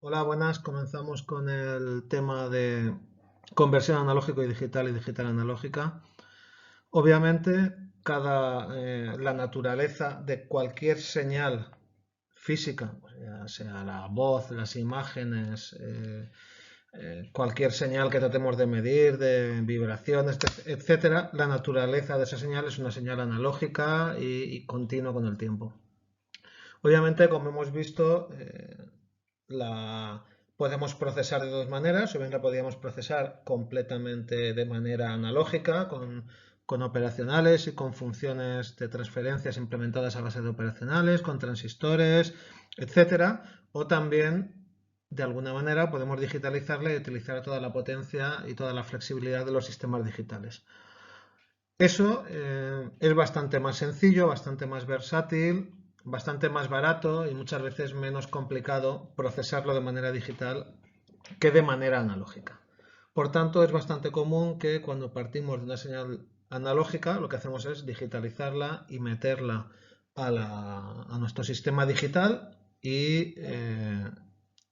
Hola, buenas. Comenzamos con el tema de conversión analógico y digital analógica. Obviamente, la naturaleza de cualquier señal física, pues ya sea la voz, las imágenes, cualquier señal que tratemos de medir, de vibraciones, etcétera, la naturaleza de esa señal es una señal analógica y continua con el tiempo. Obviamente, como hemos visto, la podemos procesar de dos maneras, o bien la podríamos procesar completamente de manera analógica, con operacionales y con funciones de transferencias implementadas a base de operacionales, con transistores, etcétera, o también de alguna manera podemos digitalizarla y utilizar toda la potencia y toda la flexibilidad de los sistemas digitales. Eso es bastante más sencillo, bastante más versátil, bastante más barato y muchas veces menos complicado procesarlo de manera digital que de manera analógica. Por tanto, es bastante común que cuando partimos de una señal analógica, lo que hacemos es digitalizarla y meterla a nuestro sistema digital y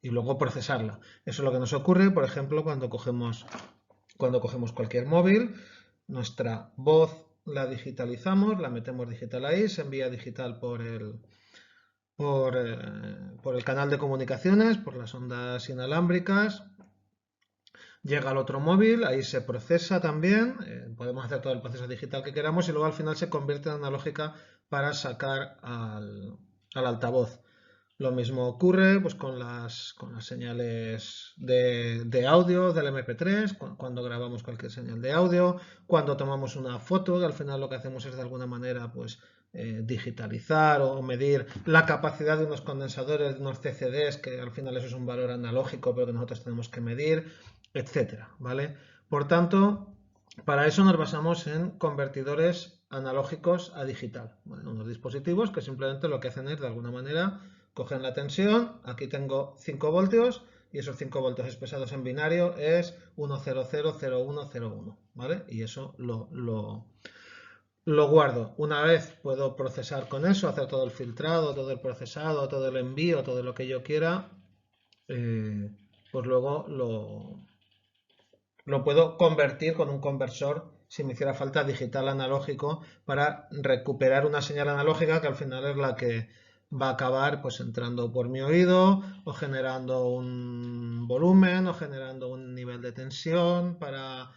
luego procesarla. Eso es lo que nos ocurre, por ejemplo, cuando cogemos cualquier móvil, nuestra voz la digitalizamos, la metemos digital ahí, se envía digital por el canal de comunicaciones, por las ondas inalámbricas, llega al otro móvil, ahí se procesa también, podemos hacer todo el proceso digital que queramos y luego al final se convierte en analógica para sacar al altavoz. Lo mismo ocurre pues, con las señales de audio del MP3, cuando grabamos cualquier señal de audio, cuando tomamos una foto, que al final lo que hacemos es de alguna manera pues, digitalizar o medir la capacidad de unos condensadores, de unos CCDs, que al final eso es un valor analógico, pero que nosotros tenemos que medir, etcétera, ¿vale? Por tanto, para eso nos basamos en convertidores analógicos a digital, ¿vale? Unos dispositivos que simplemente lo que hacen es de alguna manera cogen la tensión, aquí tengo 5 voltios y esos 5 voltios expresados en binario es 1000101, ¿vale? Y eso lo guardo. Una vez puedo procesar con eso, hacer todo el filtrado, todo el procesado, todo el envío, todo lo que yo quiera, pues luego lo puedo convertir con un conversor si me hiciera falta digital analógico para recuperar una señal analógica que al final es la que va a acabar pues entrando por mi oído o generando un volumen o generando un nivel de tensión para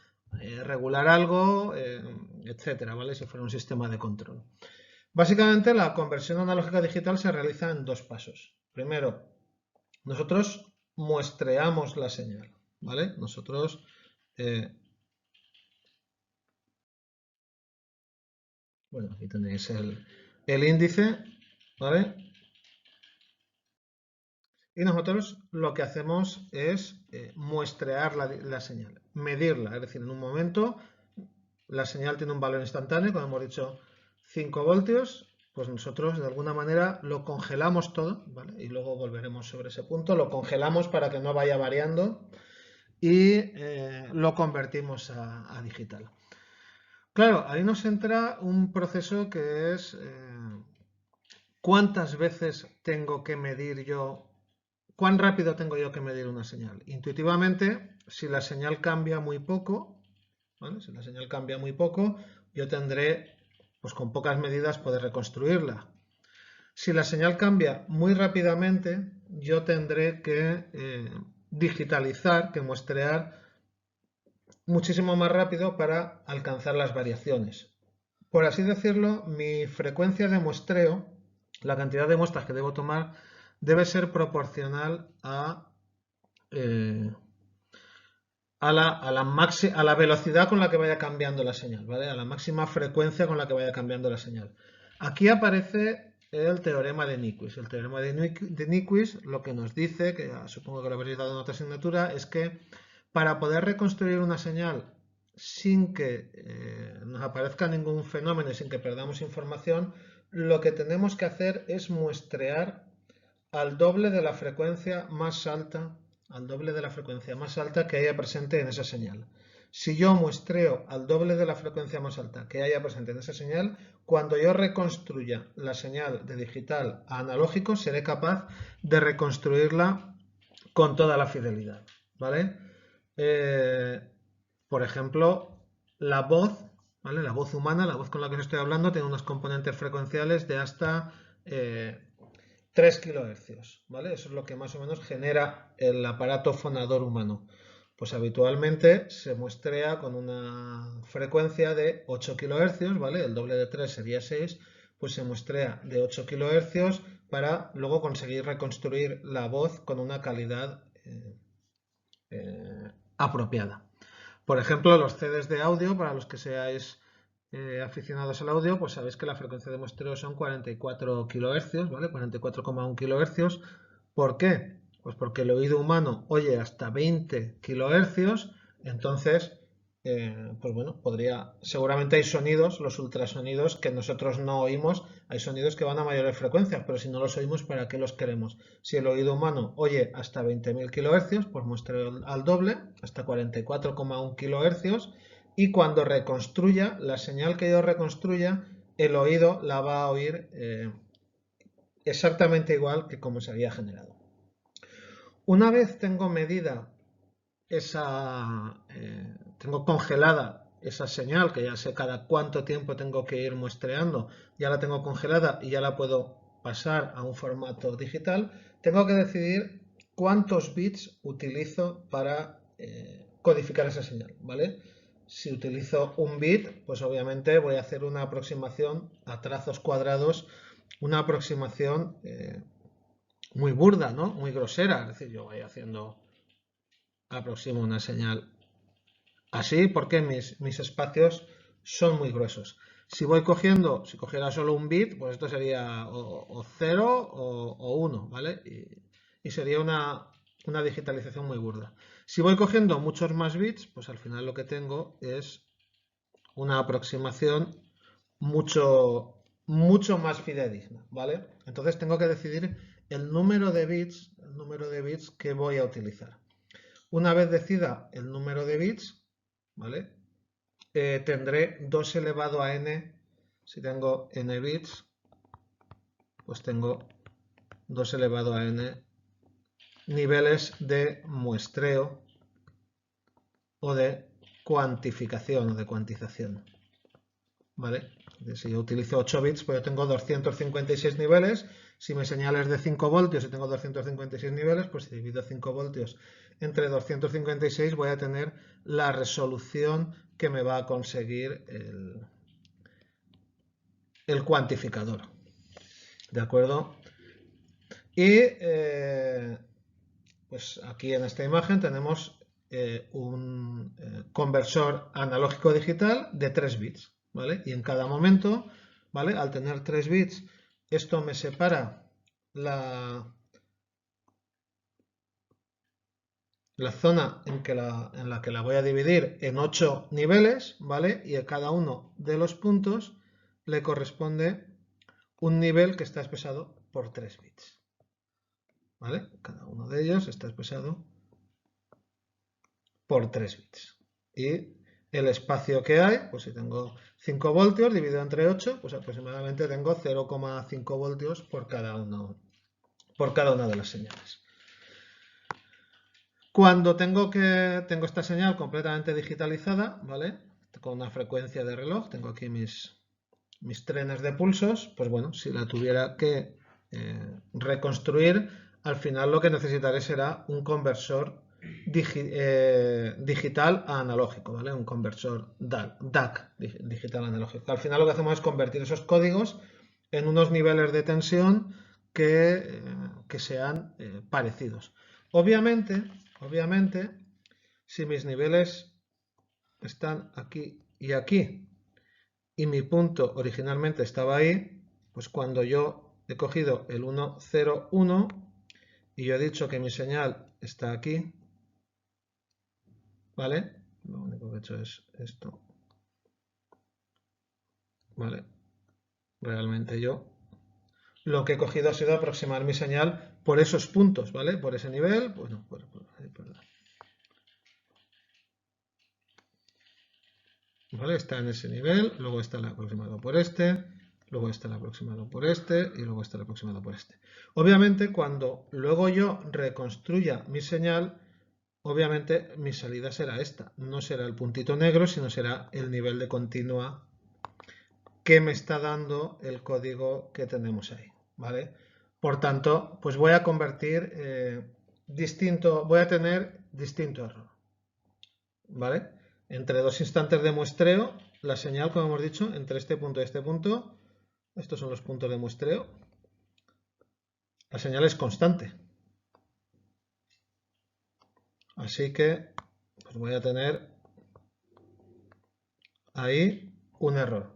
regular algo, etcétera, ¿vale? Si fuera un sistema de control. Básicamente la conversión analógica a digital se realiza en dos pasos. Primero, nosotros muestreamos la señal, ¿vale? Nosotros eh, bueno, aquí tenéis el índice, ¿vale? Y nosotros lo que hacemos es muestrear la señal, medirla, es decir, en un momento la señal tiene un valor instantáneo, como hemos dicho, 5 voltios, pues nosotros de alguna manera lo congelamos todo, ¿vale? Y luego volveremos sobre ese punto, lo congelamos para que no vaya variando y lo convertimos a digital. Claro, ahí nos entra un proceso que es ¿cuántas veces tengo que medir yo? ¿Cuán rápido tengo yo que medir una señal? Intuitivamente, si la señal cambia muy poco, ¿vale? Si la señal cambia muy poco, yo tendré, pues con pocas medidas, poder reconstruirla. Si la señal cambia muy rápidamente, yo tendré que digitalizar, que muestrear muchísimo más rápido para alcanzar las variaciones. Por así decirlo, mi frecuencia de muestreo, la cantidad de muestras que debo tomar, debe ser proporcional eh, a la velocidad con la que vaya cambiando la señal, ¿vale? A la máxima frecuencia con la que vaya cambiando la señal. Aquí aparece el teorema de Nyquist. El teorema de Nyquist lo que nos dice, que supongo que lo habréis dado en otra asignatura, es que para poder reconstruir una señal sin que nos aparezca ningún fenómeno y sin que perdamos información, lo que tenemos que hacer es muestrear al doble de la frecuencia más alta, al doble de la frecuencia más alta que haya presente en esa señal. Si yo muestreo al doble de la frecuencia más alta que haya presente en esa señal, cuando yo reconstruya la señal de digital a analógico, seré capaz de reconstruirla con toda la fidelidad, ¿vale? Por ejemplo, la voz, ¿vale? La voz humana, la voz con la que os estoy hablando, tiene unos componentes frecuenciales de hasta 3 kHz, ¿vale? Eso es lo que más o menos genera el aparato fonador humano. Pues habitualmente se muestrea con una frecuencia de 8 kHz, ¿vale? El doble de 3 sería 6, pues se muestrea de 8 kHz para luego conseguir reconstruir la voz con una calidad apropiada. Por ejemplo, los CDs de audio, para los que seáis aficionados al audio, pues sabéis que la frecuencia de muestreo son 44 kHz, ¿vale? 44,1 kHz. ¿Por qué? Pues porque el oído humano oye hasta 20 kHz, entonces, pues bueno, seguramente hay sonidos, los ultrasonidos que nosotros no oímos, hay sonidos que van a mayores frecuencias, pero si no los oímos, ¿para qué los queremos? Si el oído humano oye hasta 20.000 kHz, pues muestreo al doble, hasta 44,1 kHz, y cuando reconstruya, la señal que yo reconstruya, el oído la va a oír exactamente igual que como se había generado. Una vez tengo medida tengo congelada esa señal, que ya sé cada cuánto tiempo tengo que ir muestreando, ya la tengo congelada y ya la puedo pasar a un formato digital, tengo que decidir cuántos bits utilizo para codificar esa señal, ¿vale? Si utilizo un bit, pues obviamente voy a hacer una aproximación a trazos cuadrados, una aproximación muy burda, ¿no? Muy grosera, es decir, yo voy aproximo una señal así porque mis espacios son muy gruesos. Si cogiera solo un bit, pues esto sería o 0 o 1, ¿vale? Y sería una digitalización muy burda. Si voy cogiendo muchos más bits, pues al final lo que tengo es una aproximación mucho más fidedigna, ¿vale? Entonces tengo que decidir el número de bits que voy a utilizar. Una vez decida el número de bits, ¿vale? Tendré 2 elevado a n, si tengo n bits, pues tengo 2 elevado a n niveles de muestreo o de cuantificación o de cuantización, ¿vale? Si yo utilizo 8 bits, pues yo tengo 256 niveles. Si mi señal es de 5 voltios y tengo 256 niveles, pues si divido 5 voltios entre 256 voy a tener la resolución que me va a conseguir el cuantificador. ¿De acuerdo? Y pues aquí en esta imagen tenemos un conversor analógico digital de 3 bits, ¿vale? Y en cada momento, ¿vale? Al tener 3 bits, esto me separa la zona en la que la voy a dividir en 8 niveles, ¿vale? Y a cada uno de los puntos le corresponde un nivel que está expresado por 3 bits, ¿vale? Cada uno de ellos está expresado por 3 bits. Y el espacio que hay, pues si tengo 5 voltios dividido entre 8, pues aproximadamente tengo 0,5 voltios por cada una de las señales. Cuando tengo esta señal completamente digitalizada, ¿vale? Con una frecuencia de reloj, tengo aquí mis trenes de pulsos, pues bueno, si la tuviera que reconstruir, al final lo que necesitaré será un conversor digital a analógico, ¿vale? Un conversor DAC, digital a analógico. Al final lo que hacemos es convertir esos códigos en unos niveles de tensión que sean parecidos. Obviamente, si mis niveles están aquí y aquí, y mi punto originalmente estaba ahí, pues cuando yo he cogido el 1, 0, 1 y yo he dicho que mi señal está aquí, ¿vale? Lo único que he hecho es esto, ¿vale? Realmente yo lo que he cogido ha sido aproximar mi señal por esos puntos, ¿vale? Por ese nivel, bueno, ¿vale? Está en ese nivel, luego está el aproximado por este, luego este aproximado por este y luego este aproximado por este. Obviamente, cuando luego yo reconstruya mi señal, obviamente mi salida será esta. No será el puntito negro, sino será el nivel de continua que me está dando el código que tenemos ahí, ¿vale? Por tanto, pues voy a convertir voy a tener distinto error, ¿vale? Entre dos instantes de muestreo, la señal, como hemos dicho, entre este punto y este punto, estos son los puntos de muestreo, la señal es constante. Así que pues voy a tener ahí un error.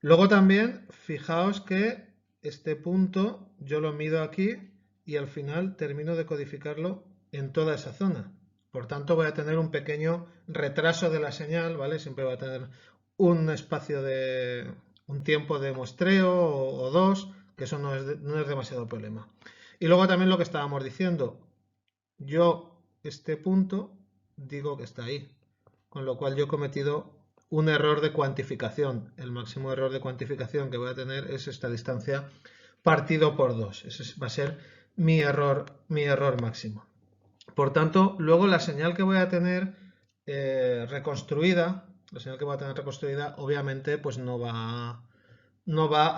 Luego también, fijaos que este punto yo lo mido aquí y al final termino de codificarlo en toda esa zona. Por tanto, voy a tener un pequeño retraso de la señal, ¿vale? Siempre va a tener un espacio de un tiempo de muestreo o dos, que eso no es demasiado problema. Y luego también lo que estábamos diciendo, yo este punto digo que está ahí, con lo cual yo he cometido un error de cuantificación. El máximo error de cuantificación que voy a tener es esta distancia partido por 2. Ese va a ser mi error máximo. Por tanto, luego la señal que voy a tener reconstruida, obviamente pues no va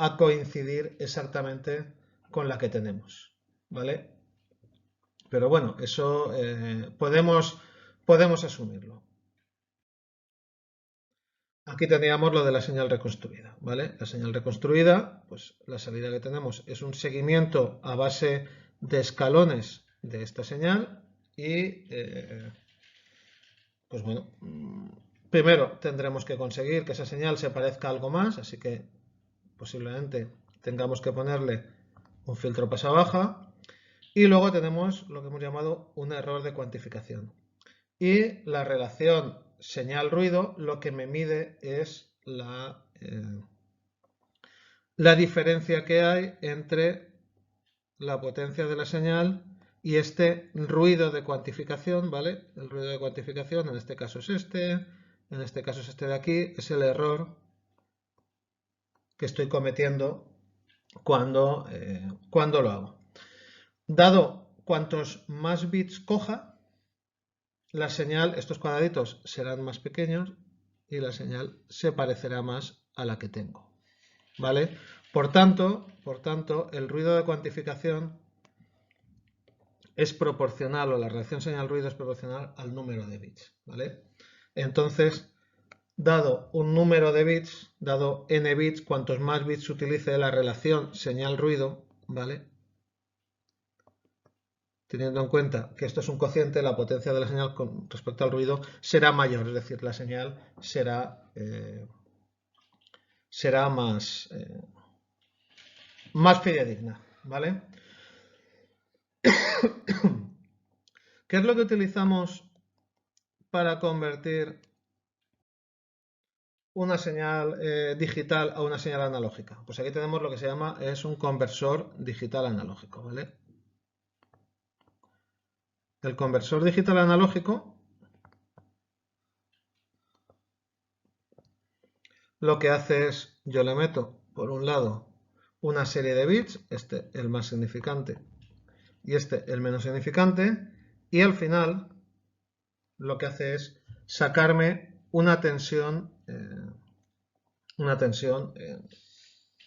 a coincidir exactamente con la que tenemos, ¿vale? Pero bueno, eso podemos asumirlo. Aquí teníamos lo de la señal reconstruida, ¿vale? La señal reconstruida, pues la salida que tenemos es un seguimiento a base de escalones de esta señal y, pues bueno, primero tendremos que conseguir que esa señal se parezca a algo más, así que posiblemente tengamos que ponerle un filtro pasa baja y luego tenemos lo que hemos llamado un error de cuantificación. Y la relación señal-ruido lo que me mide es la diferencia que hay entre la potencia de la señal y este ruido de cuantificación, ¿vale? El ruido de cuantificación en este caso es en este caso es este de aquí, es el error que estoy cometiendo cuando lo hago. Dado cuantos más bits coja, la señal, estos cuadraditos serán más pequeños y la señal se parecerá más a la que tengo, ¿vale? Por tanto, el ruido de cuantificación es proporcional, o la relación señal-ruido es proporcional al número de bits, ¿vale? Entonces, dado un número de bits, dado n bits, cuantos más bits utilice la relación señal-ruido, ¿vale? Teniendo en cuenta que esto es un cociente, la potencia de la señal con respecto al ruido será mayor, es decir, la señal será más fidedigna, ¿vale? ¿Qué es lo que utilizamos para convertir una señal digital a una señal analógica? Pues aquí tenemos lo que se llama, es un conversor digital analógico, ¿vale? El conversor digital analógico lo que hace es, yo le meto por un lado una serie de bits, este el más significante y este el menos significante, y al final lo que hace es sacarme una tensión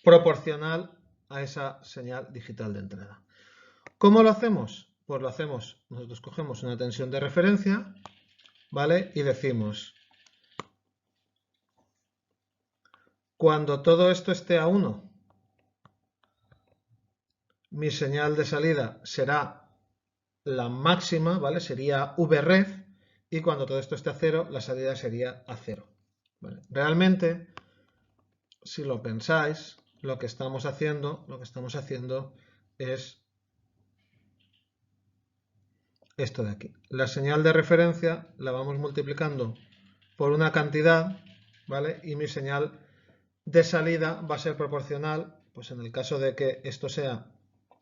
proporcional a esa señal digital de entrada. ¿Cómo lo hacemos? Pues lo hacemos, nosotros cogemos una tensión de referencia, ¿vale? Y decimos, cuando todo esto esté a 1, mi señal de salida será la máxima, ¿vale? Sería Vref, y cuando todo esto esté a 0, la salida sería a 0. ¿Vale? Realmente, si lo pensáis, lo que estamos haciendo es esto de aquí. La señal de referencia la vamos multiplicando por una cantidad, ¿vale? Y mi señal de salida va a ser proporcional, pues en el caso de que esto sea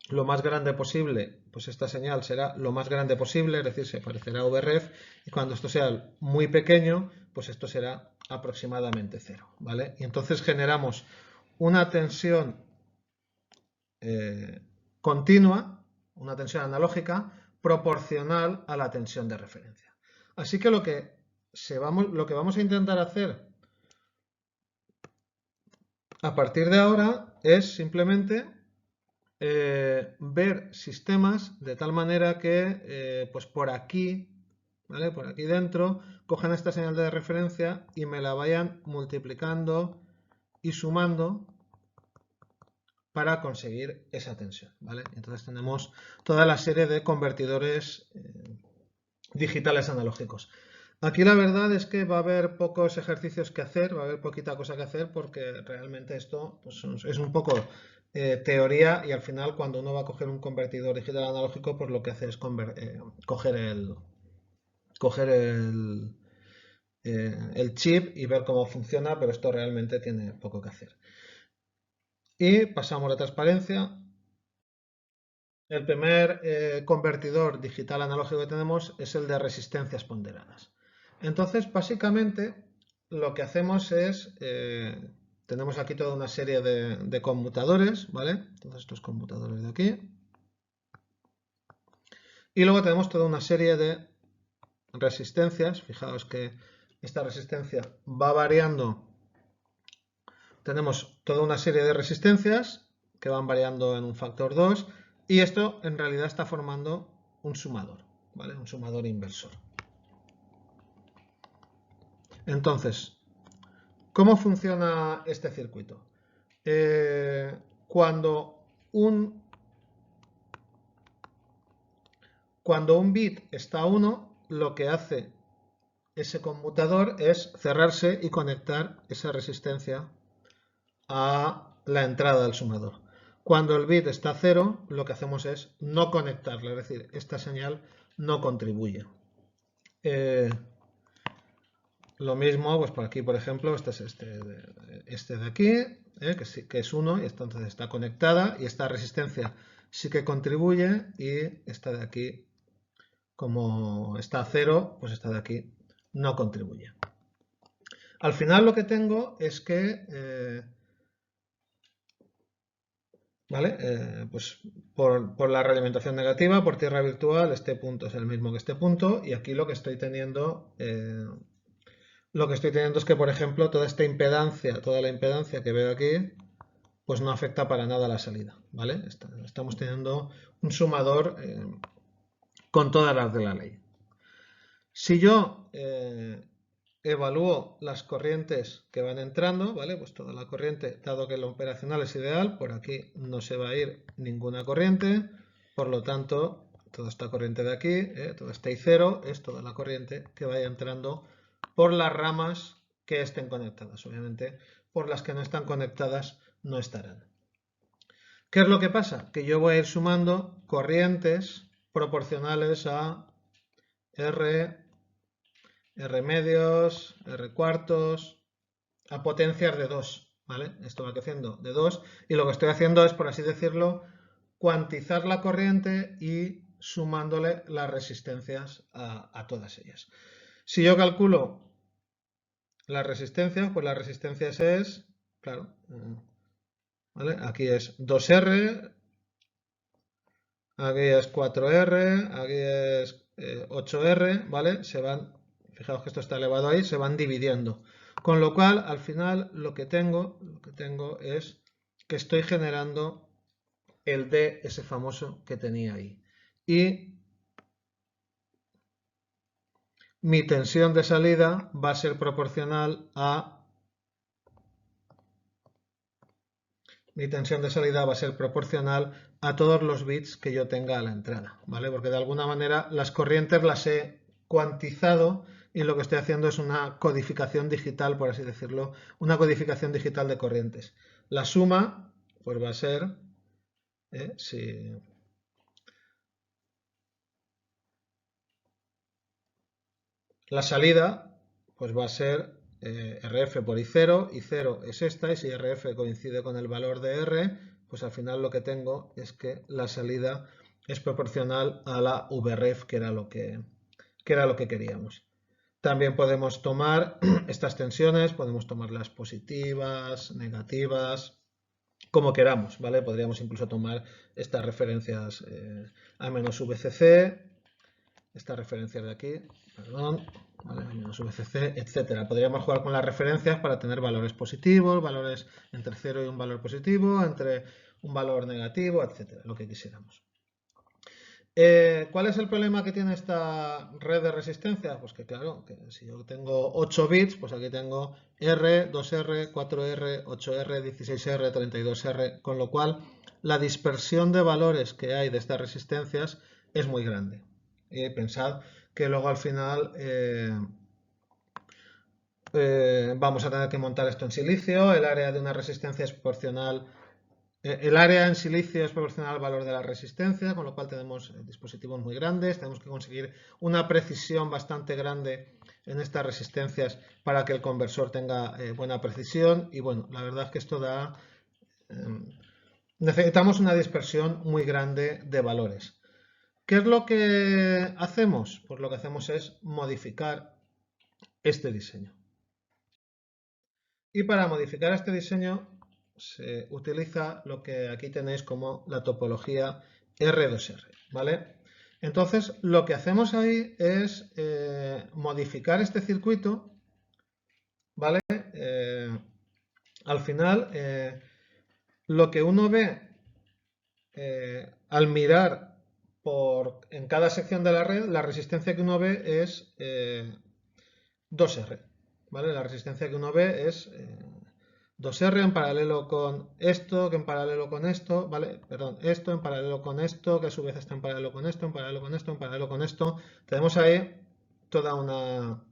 lo más grande posible, pues esta señal será lo más grande posible, es decir, se parecerá a Vref, y cuando esto sea muy pequeño, pues esto será aproximadamente 0, ¿vale? Y entonces generamos una tensión continua, una tensión analógica, proporcional a la tensión de referencia. Así que lo que vamos a intentar hacer a partir de ahora es simplemente ver sistemas de tal manera que pues por aquí, ¿vale? Por aquí dentro, cojan esta señal de referencia y me la vayan multiplicando y sumando para conseguir esa tensión, ¿vale? Entonces tenemos toda la serie de convertidores digitales analógicos. Aquí la verdad es que va a haber pocos ejercicios que hacer, va a haber poquita cosa que hacer porque realmente esto pues, es un poco teoría y al final cuando uno va a coger un convertidor digital analógico pues lo que hace es coger el chip y ver cómo funciona, pero esto realmente tiene poco que hacer. Y pasamos a transparencia. El primer convertidor digital analógico que tenemos es el de resistencias ponderadas. Entonces, básicamente, lo que hacemos es, tenemos aquí toda una serie de conmutadores, ¿vale? Todos estos conmutadores de aquí. Y luego tenemos toda una serie de resistencias. Fijaos que esta resistencia va variando. Tenemos toda una serie de resistencias que van variando en un factor 2 y esto en realidad está formando un sumador, ¿vale? Un sumador inversor. Entonces, ¿cómo funciona este circuito? Cuando un bit está a 1, lo que hace ese conmutador es cerrarse y conectar esa resistencia a la entrada del sumador. Cuando el bit está a 0, lo que hacemos es no conectarle, es decir, esta señal no contribuye. Lo mismo, pues por aquí, por ejemplo, este es este de aquí, que es 1, y entonces está conectada, y esta resistencia sí que contribuye, y esta de aquí, como está a 0, pues esta de aquí no contribuye. Al final lo que tengo es que, ¿vale? Pues por la realimentación negativa, por tierra virtual, este punto es el mismo que este punto, y aquí lo que estoy teniendo es que, por ejemplo, toda la impedancia que veo aquí, pues no afecta para nada a la salida, ¿vale? Estamos teniendo un sumador con todas las de la ley. Si yo evalúo las corrientes que van entrando, ¿vale? Pues toda la corriente, dado que lo operacional es ideal, por aquí no se va a ir ninguna corriente, por lo tanto, toda esta corriente de aquí, toda esta I0, es toda la corriente que vaya entrando por las ramas que estén conectadas. Obviamente, por las que no están conectadas no estarán. ¿Qué es lo que pasa? Que yo voy a ir sumando corrientes proporcionales a R, R medios, R cuartos, a potencias de 2, ¿vale? Esto va creciendo de 2 y lo que estoy haciendo es, por así decirlo, cuantizar la corriente y sumándole las resistencias a todas ellas. Si yo calculo las resistencias, pues las resistencias es, claro, ¿vale? Aquí es 2R, aquí es 4R, aquí es 8R, ¿vale? Fijaos que esto está elevado ahí, se van dividiendo. Con lo cual, al final, lo que tengo es que estoy generando el D, ese famoso que tenía ahí. Y mi tensión de salida va a ser proporcional a todos los bits que yo tenga a la entrada, ¿vale? Porque de alguna manera las corrientes las he cuantizado y lo que estoy haciendo es una codificación digital, por así decirlo, una codificación digital de corrientes. La suma, pues va a ser, la salida, pues va a ser RF por I0, I0 es esta, y si RF coincide con el valor de R, pues al final lo que tengo es que la salida es proporcional a la VREF, que era lo que queríamos. También podemos tomar estas tensiones, podemos tomarlas positivas, negativas, como queramos, ¿vale? Podríamos incluso tomar estas referencias A-VCC, estas referencias de aquí, perdón, ¿vale? A-VCC, etcétera. Podríamos jugar con las referencias para tener valores positivos, valores entre 0 y un valor positivo, entre un valor negativo, etcétera, lo que quisiéramos. ¿Cuál es el problema que tiene esta red de resistencia? Pues que claro, que si yo tengo 8 bits, pues aquí tengo R, 2R, 4R, 8R, 16R, 32R, con lo cual la dispersión de valores que hay de estas resistencias es muy grande. Y pensad que luego al final vamos a tener que montar esto en silicio, el área de una resistencia es proporcional. El área en silicio es proporcional al valor de la resistencia, con lo cual tenemos dispositivos muy grandes, tenemos que conseguir una precisión bastante grande en estas resistencias para que el conversor tenga buena precisión y bueno, la verdad es que esto da... necesitamos una dispersión muy grande de valores. ¿Qué es lo que hacemos? Pues lo que hacemos es modificar este diseño. Y para modificar este diseño se utiliza lo que aquí tenéis como la topología R2R, ¿vale? Entonces, lo que hacemos ahí es modificar este circuito, ¿vale? Al final, lo que uno ve al mirar en cada sección de la red, la resistencia que uno ve es 2R, ¿vale? La resistencia que uno ve es 2R en paralelo con esto, que en paralelo con esto, ¿vale? Perdón, esto en paralelo con esto, que a su vez está en paralelo con esto, en paralelo con esto, en paralelo con esto. Tenemos ahí toda una...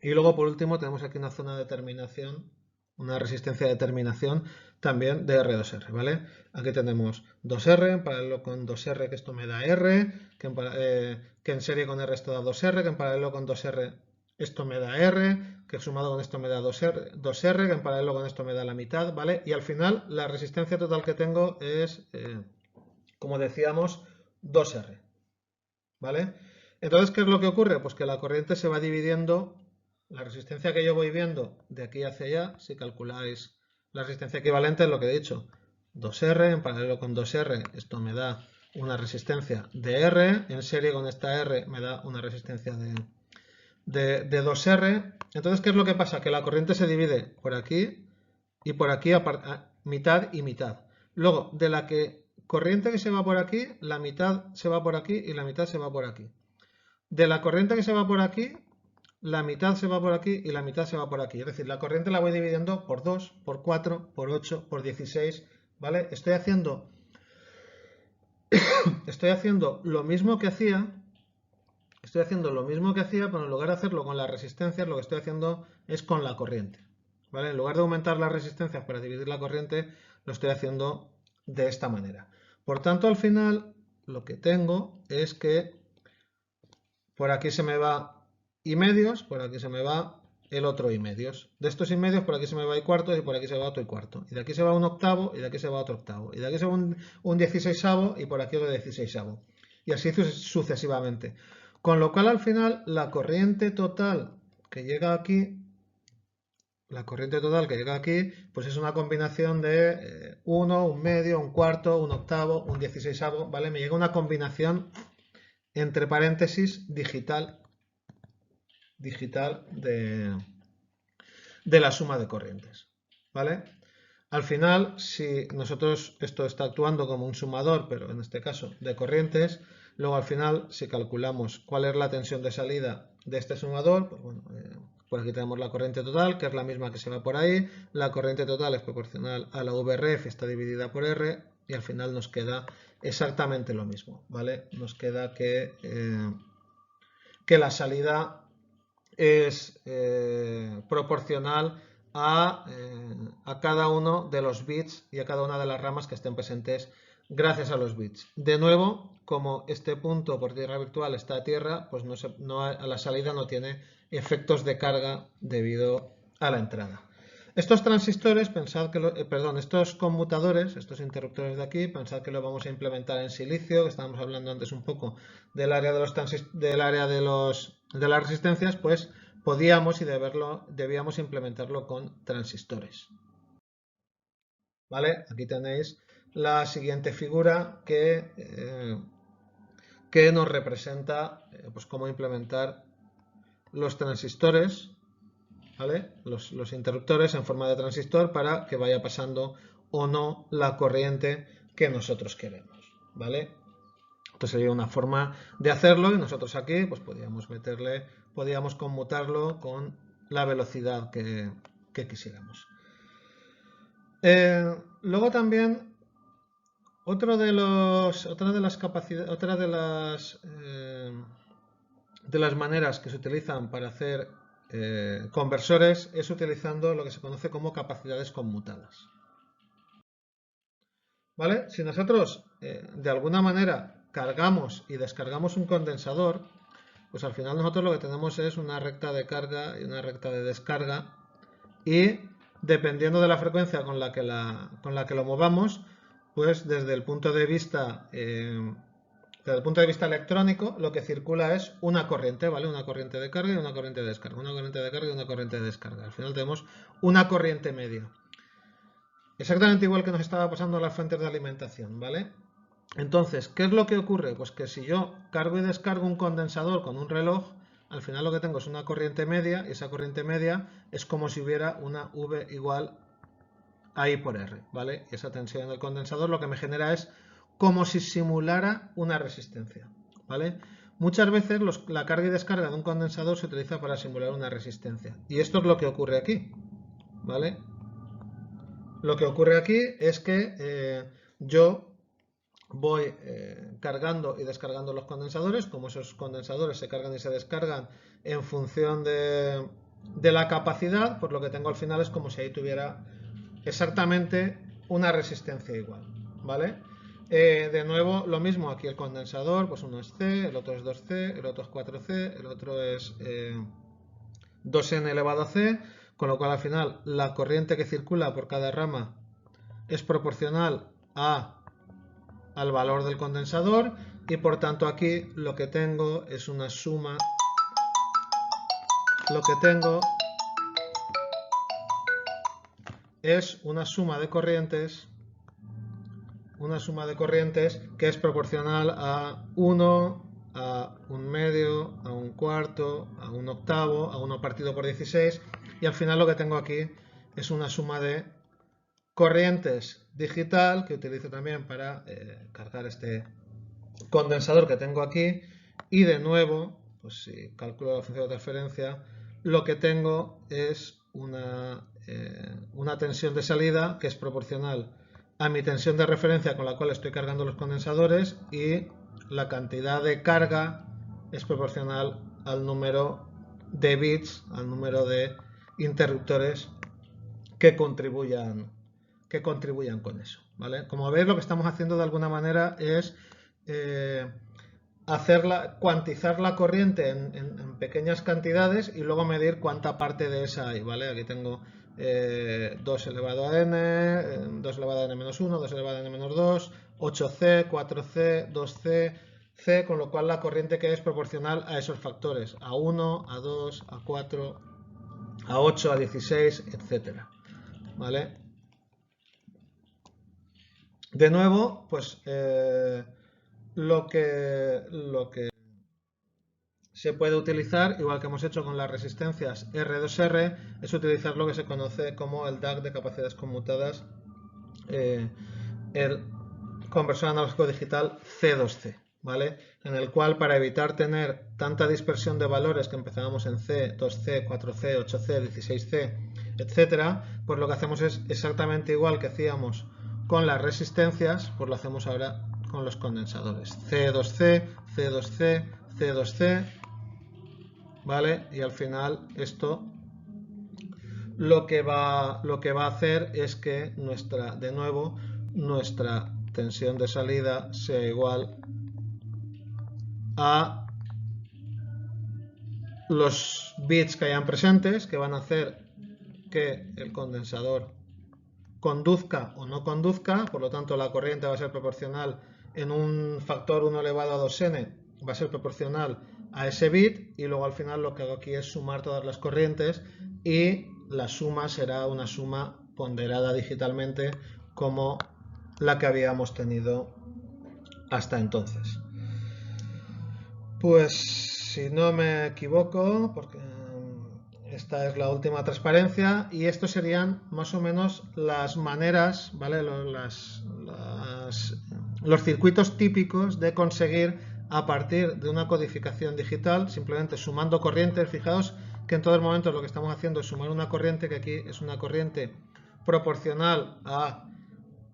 Y luego por último tenemos aquí una zona de terminación, una resistencia de terminación también de R2R, ¿vale? Aquí tenemos 2R en paralelo con 2R, que esto me da R, que en serie con R esto da 2R, que en paralelo con 2R esto me da R, que sumado con esto me da 2R, que en paralelo con esto me da la mitad, ¿vale? Y al final la resistencia total que tengo es, como decíamos, 2R, ¿vale? Entonces, ¿qué es lo que ocurre? Pues que la corriente se va dividiendo, la resistencia que yo voy viendo de aquí hacia allá, si calculáis la resistencia equivalente es lo que he dicho, 2R, en paralelo con 2R, esto me da una resistencia de R, en serie con esta R me da una resistencia de 2R. Entonces, ¿qué es lo que pasa? Que la corriente se divide por aquí y por aquí a mitad y mitad. Luego, de la corriente que se va por aquí, la mitad se va por aquí y la mitad se va por aquí. De la corriente que se va por aquí, la mitad se va por aquí y la mitad se va por aquí. Es decir, la corriente la voy dividiendo por 2, por 4, por 8, por 16, ¿vale? Estoy haciendo lo mismo que hacía, pero en lugar de hacerlo con las resistencias, lo que estoy haciendo es con la corriente, ¿vale? En lugar de aumentar las resistencias para dividir la corriente, lo estoy haciendo de esta manera. Por tanto, al final, lo que tengo es que por aquí se me va y medios, por aquí se me va el otro y medios. De estos y medios, por aquí se me va y cuartos y por aquí se va otro y cuarto. Y de aquí se va un octavo y de aquí se va otro octavo. Y de aquí se va un 16avo y por aquí otro 16avo. Y así sucesivamente. Con lo cual al final la corriente total que llega aquí, pues es una combinación de 1, un medio, un cuarto, un octavo, un 16avo, ¿vale? Me llega una combinación entre paréntesis digital de la suma de corrientes, ¿vale? Al final, si nosotros esto está actuando como un sumador, pero en este caso de corrientes, luego al final, si calculamos cuál es la tensión de salida de este sumador, pues bueno, por aquí tenemos la corriente total, que es la misma que se va por ahí, la corriente total es proporcional a la VRF, está dividida por R, y al final nos queda exactamente lo mismo, ¿vale? Nos queda que la salida es proporcional a cada uno de los bits y a cada una de las ramas que estén presentes gracias a los bits. De nuevo, como este punto por tierra virtual está a tierra, pues a la salida no tiene efectos de carga debido a la entrada. Estos transistores, estos conmutadores, estos interruptores de aquí, pensad que lo vamos a implementar en silicio, que estábamos hablando antes un poco del área de las resistencias, pues podíamos y debíamos implementarlo con transistores. ¿vale? Aquí tenéis la siguiente figura que nos representa pues cómo implementar los transistores, ¿vale? Los interruptores en forma de transistor para que vaya pasando o no la corriente que nosotros queremos, ¿vale? Entonces sería una forma de hacerlo y nosotros aquí pues podíamos conmutarlo con la velocidad que quisiéramos. Luego también otra de las maneras que se utilizan para hacer conversores es utilizando lo que se conoce como capacidades conmutadas. ¿Vale? Si nosotros de alguna manera cargamos y descargamos un condensador, pues al final nosotros lo que tenemos es una recta de carga y una recta de descarga, y dependiendo de la frecuencia con la que lo movamos, pues desde el punto de vista electrónico, lo que circula es una corriente, ¿vale? Una corriente de carga y una corriente de descarga, una corriente de carga y una corriente de descarga. Al final tenemos una corriente media. Exactamente igual que nos estaba pasando a las fuentes de alimentación, ¿vale? Entonces, ¿qué es lo que ocurre? Pues que si yo cargo y descargo un condensador con un reloj, al final lo que tengo es una corriente media, y esa corriente media es como si hubiera una V igual a I por R, ¿vale? Y esa tensión del condensador lo que me genera es como si simulara una resistencia, ¿vale? Muchas veces la carga y descarga de un condensador se utiliza para simular una resistencia, y esto es lo que ocurre aquí, ¿vale? Lo que ocurre aquí es que yo voy cargando y descargando los condensadores, como esos condensadores se cargan y se descargan en función de la capacidad, pues lo que tengo al final es como si ahí tuviera exactamente una resistencia igual, ¿vale? De nuevo, lo mismo, aquí el condensador, pues uno es C, el otro es 2C, el otro es 4C, el otro es 2N elevado a C, con lo cual al final la corriente que circula por cada rama es proporcional al valor del condensador, y por tanto aquí lo que tengo es una suma, de corrientes, que es proporcional a 1, a un medio, a un cuarto, a un octavo, a 1 partido por 16, y al final lo que tengo aquí es una suma de corrientes digital que utilizo también para cargar este condensador que tengo aquí, y de nuevo, pues si calculo la función de transferencia, lo que tengo es una tensión de salida que es proporcional a mi tensión de referencia con la cual estoy cargando los condensadores, y la cantidad de carga es proporcional al número de bits, al número de interruptores que contribuyan con eso, ¿vale? Como veis, lo que estamos haciendo de alguna manera es cuantizar la corriente en pequeñas cantidades y luego medir cuánta parte de esa hay, ¿vale? Aquí tengo 2 elevado a n, 2 elevado a n menos 1, 2 elevado a n menos 2, 8C, 4C, 2C, C, con lo cual la corriente que es proporcional a esos factores, a 1, a 2, a 4, a 8, a 16, etcétera, ¿vale? De nuevo, pues lo que se puede utilizar, igual que hemos hecho con las resistencias R2R, es utilizar lo que se conoce como el DAC de capacidades conmutadas, el conversor analógico digital C2C, ¿vale? En el cual, para evitar tener tanta dispersión de valores que empezábamos en C, 2C, 4C, 8C, 16C, etcétera, pues lo que hacemos es exactamente igual que hacíamos con las resistencias, pues lo hacemos ahora con los condensadores. C2C, C2C, C2C, ¿vale? Y al final esto lo que va a hacer es que nuestra tensión de salida sea igual a los bits que hayan presentes, que van a hacer que el condensador conduzca o no conduzca. Por lo tanto, la corriente va a ser proporcional en un factor 1 elevado a 2n, va a ser proporcional a ese bit, y luego al final lo que hago aquí es sumar todas las corrientes, y la suma será una suma ponderada digitalmente como la que habíamos tenido hasta entonces. Pues si no me equivoco, porque esta es la última transparencia, y estos serían más o menos las maneras, ¿vale? Los circuitos típicos de conseguir, a partir de una codificación digital, simplemente sumando corrientes. Fijaos que en todo el momento lo que estamos haciendo es sumar una corriente, que aquí es una corriente proporcional a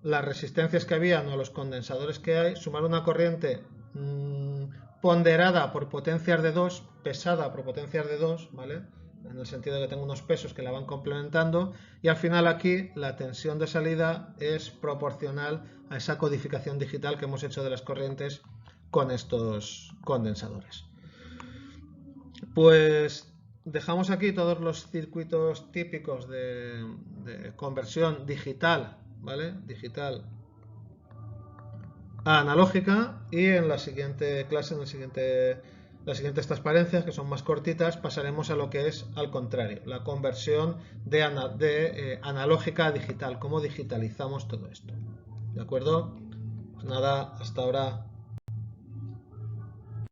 las resistencias que había, no a los condensadores que hay, sumar una corriente ponderada por potencias de 2, pesada por potencias de 2, ¿vale? En el sentido de que tengo unos pesos que la van complementando, y al final aquí la tensión de salida es proporcional a esa codificación digital que hemos hecho de las corrientes con estos condensadores. Pues dejamos aquí todos los circuitos típicos de conversión digital, ¿vale? Digital a analógica, y en la siguiente clase, las siguientes transparencias, que son más cortitas, pasaremos a lo que es al contrario, la conversión de analógica a digital, cómo digitalizamos todo esto. ¿De acuerdo? Pues nada, hasta ahora.